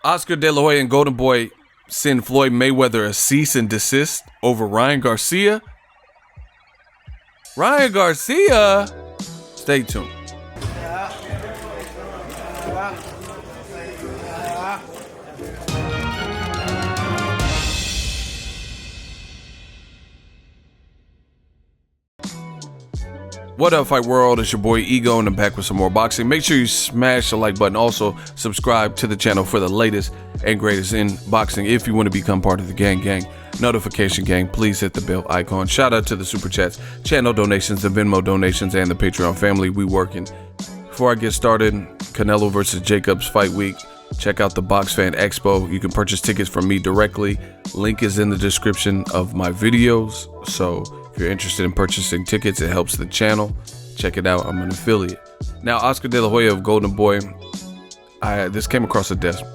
Oscar De La Hoya and Golden Boy send Floyd Mayweather a cease and desist over Ryan Garcia. Ryan Garcia? Stay tuned. What up, Fight World? It's your boy Ego, and I'm back with some more boxing. Make sure you smash the like button. Also, subscribe to the channel for the latest and greatest in boxing. If you want to become part of the gang notification gang, please hit the bell icon. Shout out to the super chats, channel donations, the Venmo donations, and the Patreon family. We working. Before I get started, Canelo versus Jacobs fight week. Check out the Box Fan Expo. You can purchase tickets from me directly. Link is in the description of my videos. So if you're interested in purchasing tickets, it helps the channel. Check it out. I'm an affiliate. Now, Oscar De La Hoya of Golden Boy. This came across the desk.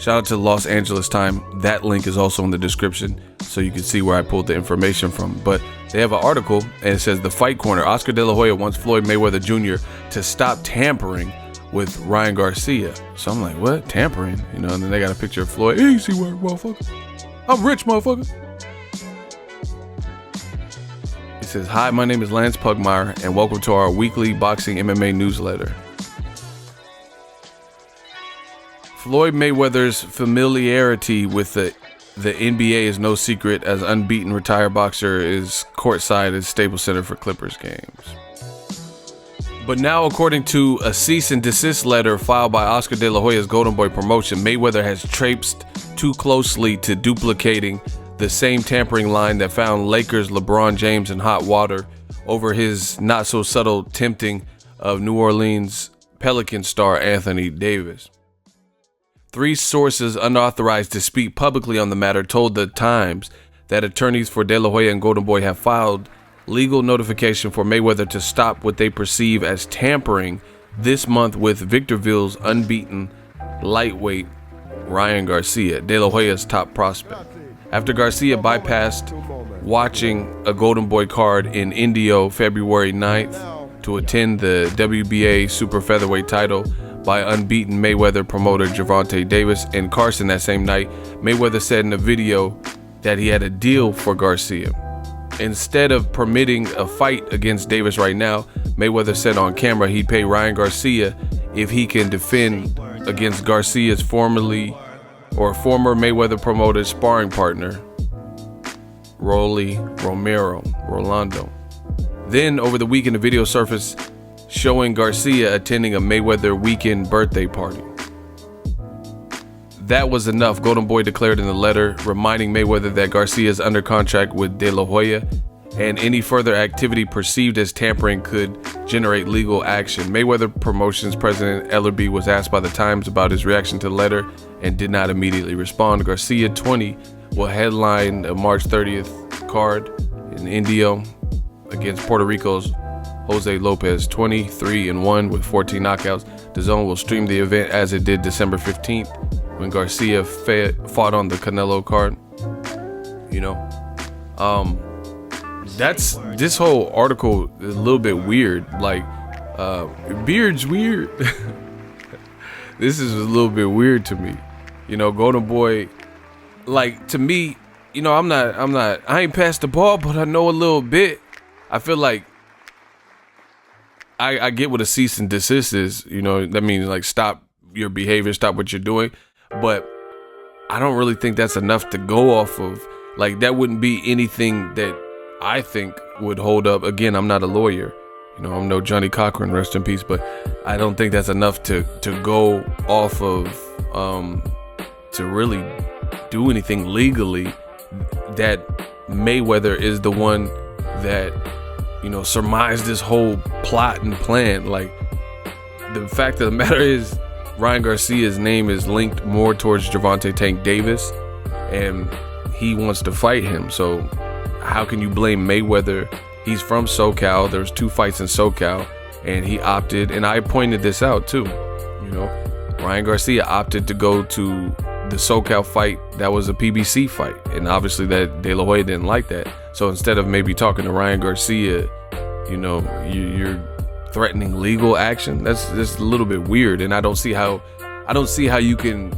Shout out to Los Angeles time. That link is also in the description, so you can see where I pulled the information from. But they have an article, and it says, The Fight Corner, Oscar De La Hoya wants Floyd Mayweather Jr. to stop tampering with Ryan Garcia. So I'm like, what? Tampering? And then they got a picture of Floyd. Easy work, motherfucker. I'm rich, motherfucker. It says, hi, my name is Lance Pugmire, and welcome to our weekly boxing MMA newsletter. Floyd Mayweather's familiarity with the NBA is no secret, as unbeaten retired boxer is courtside at Staples Center for Clippers games. But now, according to a cease and desist letter filed by Oscar De La Hoya's Golden Boy promotion, Mayweather has traipsed too closely to duplicating the same tampering line that found Lakers LeBron James in hot water over his not-so-subtle tempting of New Orleans Pelican star Anthony Davis. 3 sources unauthorized to speak publicly on the matter told the Times that attorneys for De La Hoya and Golden Boy have filed legal notification for Mayweather to stop what they perceive as tampering this month with Victorville's unbeaten lightweight Ryan Garcia, De La Hoya's top prospect. After Garcia bypassed watching a Golden Boy card in Indio February 9th to attend the WBA super featherweight title by unbeaten Mayweather promoter Gervonta Davis in Carson that same night, Mayweather said in a video that he had a deal for Garcia. Instead of permitting a fight against Davis right now, Mayweather said on camera he'd pay Ryan Garcia if he can defend against Garcia's former Mayweather promoter's sparring partner, Rolando. Then over the weekend, a video surfaced showing Garcia attending a Mayweather weekend birthday party. That was enough, Golden Boy declared in the letter, reminding Mayweather that Garcia is under contract with De La Hoya, and any further activity perceived as tampering could generate legal action. Mayweather Promotions President Ellerby was asked by the Times about his reaction to the letter and did not immediately respond. Garcia, 20, will headline a March 30th card in Indio against Puerto Rico's Jose Lopez, 23-1 with 14 knockouts. DAZN will stream the event as it did December 15th when Garcia fought on the Canelo card. That's this whole article is a little bit weird. Like, Beard's weird. This is a little bit weird to me. Golden Boy, like, to me, I ain't passed the ball, but I know a little bit. I feel like I get what a cease and desist is. That means like stop your behavior, stop what you're doing. But I don't really think that's enough to go off of. Like, that wouldn't be anything that I think would hold up. Again, I'm not a lawyer. I'm no Johnny Cochran, rest in peace. But I don't think that's enough to go off of to really do anything legally. That Mayweather is the one that surmised this whole plot and plan. Like, the fact of the matter is, Ryan Garcia's name is linked more towards Gervonta Tank Davis, and he wants to fight him. So how can you blame Mayweather? He's from SoCal. There was 2 fights in SoCal, and he opted, and I pointed this out too, Ryan Garcia opted to go to the SoCal fight that was a PBC fight, and obviously that De La Hoya didn't like that. So instead of maybe talking to Ryan Garcia, you're threatening legal action. That's a little bit weird, and I don't see how I don't see how you can.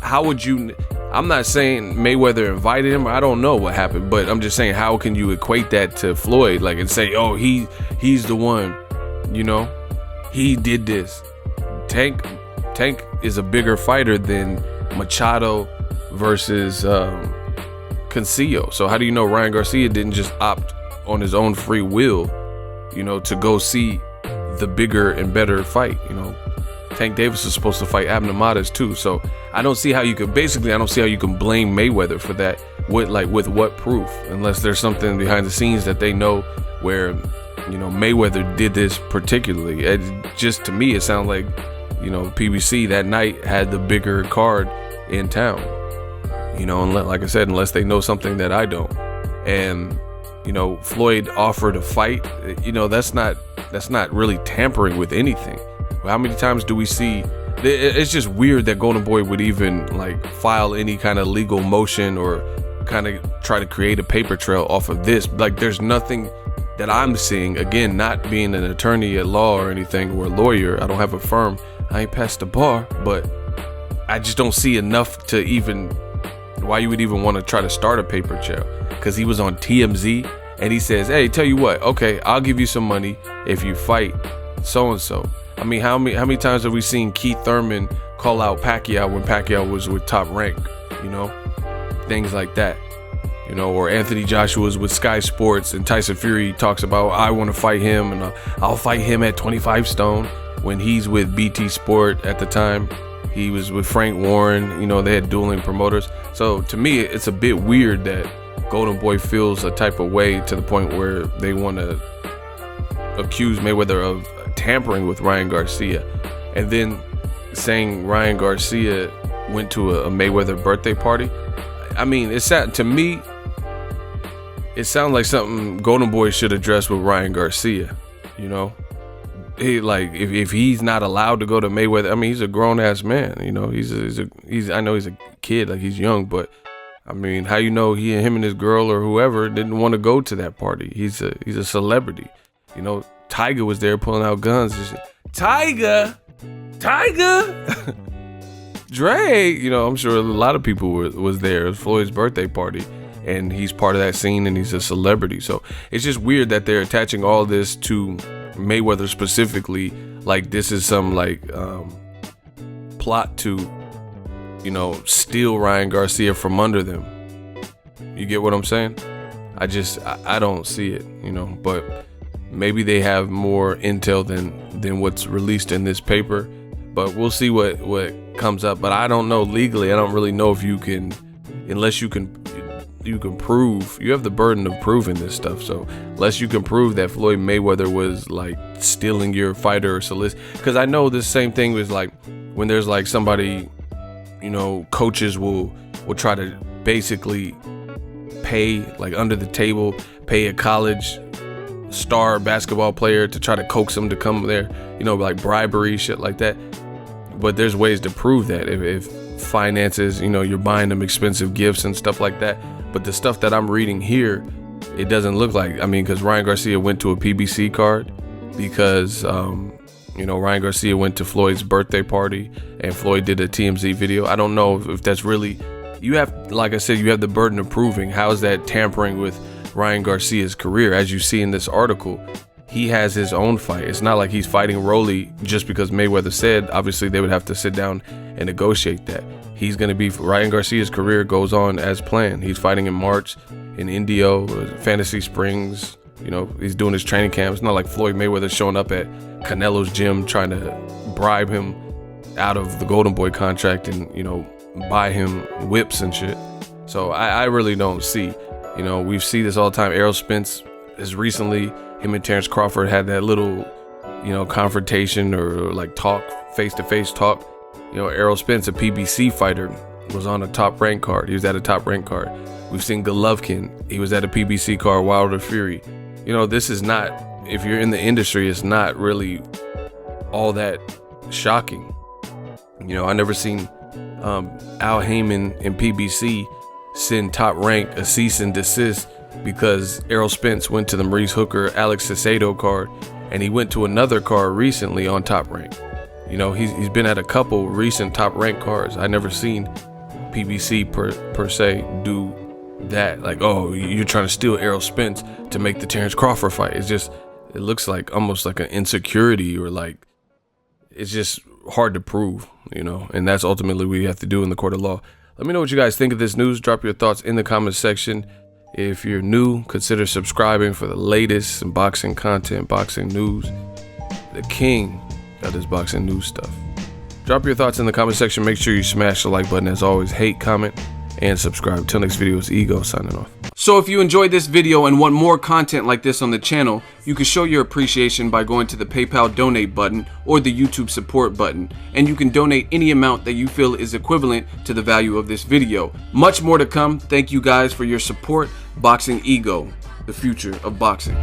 How would you? I'm not saying Mayweather invited him. I don't know what happened, but I'm just saying, how can you equate that to Floyd, like, and say, oh, he's the one, you know, he did this. Tank is a bigger fighter than Machado versus Cancio. So how do you know Ryan Garcia didn't just opt on his own free will, you know, to go see the bigger and better fight? You know, Tank Davis is supposed to fight Abner Mares too. So I don't see how you could, basically, I don't see how you can blame Mayweather for that. With what proof? Unless there's something behind the scenes that they know where, you know, Mayweather did this particularly. It just, to me, it sounds like, you know, PBC that night had the bigger card in town. You know, and like I said, unless they know something that I don't. And, you know, Floyd offered a fight. You know, that's not really tampering with anything. How many times do we see? It's just weird that Golden Boy would even like file any kind of legal motion or kind of try to create a paper trail off of this. Like, there's nothing that I'm seeing. Again, not being an attorney at law or anything, or a lawyer. I don't have a firm. I ain't passed the bar, but I just don't see enough to even why you would even want to try to start a paper trail. Because he was on TMZ and he says, hey, tell you what, okay, I'll give you some money if you fight so and so. I mean, how many times have we seen Keith Thurman call out Pacquiao when Pacquiao was with Top Rank? You know, things like that. You know, or Anthony Joshua's with Sky Sports and Tyson Fury talks about, I want to fight him and I'll fight him at 25 stone, when he's with BT Sport at the time. He was with Frank Warren. You know, they had dueling promoters. So to me, it's a bit weird that Golden Boy feels a type of way to the point where they want to accuse Mayweather of tampering with Ryan Garcia, and then saying Ryan Garcia went to a Mayweather birthday party. I mean, to me, it sounds like something Golden Boy should address with Ryan Garcia. You know, he, like, if he's not allowed to go to Mayweather, I mean, he's a grown ass man. You know, he's I know he's a kid, like, he's young, but I mean, how you know him and his girl or whoever didn't want to go to that party? He's a celebrity. You know, Tiger was there pulling out guns and shit. Tiger, Dre. You know, I'm sure a lot of people was there. It was Floyd's birthday party, and he's part of that scene, and he's a celebrity. So it's just weird that they're attaching all this to Mayweather specifically, like this is some like plot to, you know, steal Ryan Garcia from under them. You get what I'm saying? I don't see it, you know, but maybe they have more intel than what's released in this paper, but we'll see what comes up. But I don't know legally. I don't really know if you can, unless you can prove, you have the burden of proving this stuff. So unless you can prove that Floyd Mayweather was like stealing your fighter or solicit, because I know this same thing was like when there's like somebody, you know, coaches will try to basically pay, like under the table, pay a college star basketball player to try to coax them to come there, you know, like bribery, shit like that. But there's ways to prove that if finances, you know, you're buying them expensive gifts and stuff like that. But the stuff that I'm reading here, it doesn't look like, I mean, because Ryan Garcia went to a PBC card because you know, Ryan Garcia went to Floyd's birthday party and Floyd did a TMZ video. I don't know if that's really, you have, like I said, you have the burden of proving. How is that tampering with Ryan Garcia's career? As you see in this article, he has his own fight. It's not like he's fighting Rolly just because Mayweather said. Obviously, they would have to sit down and negotiate that. He's going to be, Ryan Garcia's career goes on as planned. He's fighting in March in Indio, Fantasy Springs. You know, he's doing his training camp. It's not like Floyd Mayweather showing up at Canelo's gym trying to bribe him out of the Golden Boy contract and, you know, buy him whips and shit. So I really don't see. You know, we see this all the time. Errol Spence has recently, him and Terrence Crawford had that little, you know, confrontation or like talk, face-to-face talk. You know, Errol Spence, a PBC fighter, was on a Top Rank card. He was at a Top Rank card. We've seen Golovkin. He was at a PBC card, Wilder Fury. You know, this is not, if you're in the industry, it's not really all that shocking. You know, I never seen Al Heyman in PBC send Top Rank a cease and desist because Errol Spence went to the Maurice Hooker, Alex Cicero card, and he went to another card recently on Top Rank. You know, he's been at a couple recent top ranked cards. I never seen PBC per se do that. Like, oh, you're trying to steal Errol Spence to make the Terrence Crawford fight. It's just, it looks like almost like an insecurity, or like it's just hard to prove, you know, and that's ultimately what you have to do in the court of law. Let me know what you guys think of this news. Drop your thoughts in the comment section. If you're new, consider subscribing for the latest in boxing content, boxing news. The king got this boxing news stuff. Drop your thoughts in the comment section. Make sure you smash the like button. As always, hate, comment, and subscribe. Till next video, it's Ego signing off. So if you enjoyed this video and want more content like this on the channel, you can show your appreciation by going to the PayPal donate button or the YouTube support button, and you can donate any amount that you feel is equivalent to the value of this video. Much more to come. Thank you guys for your support. Boxingego, the future of boxing.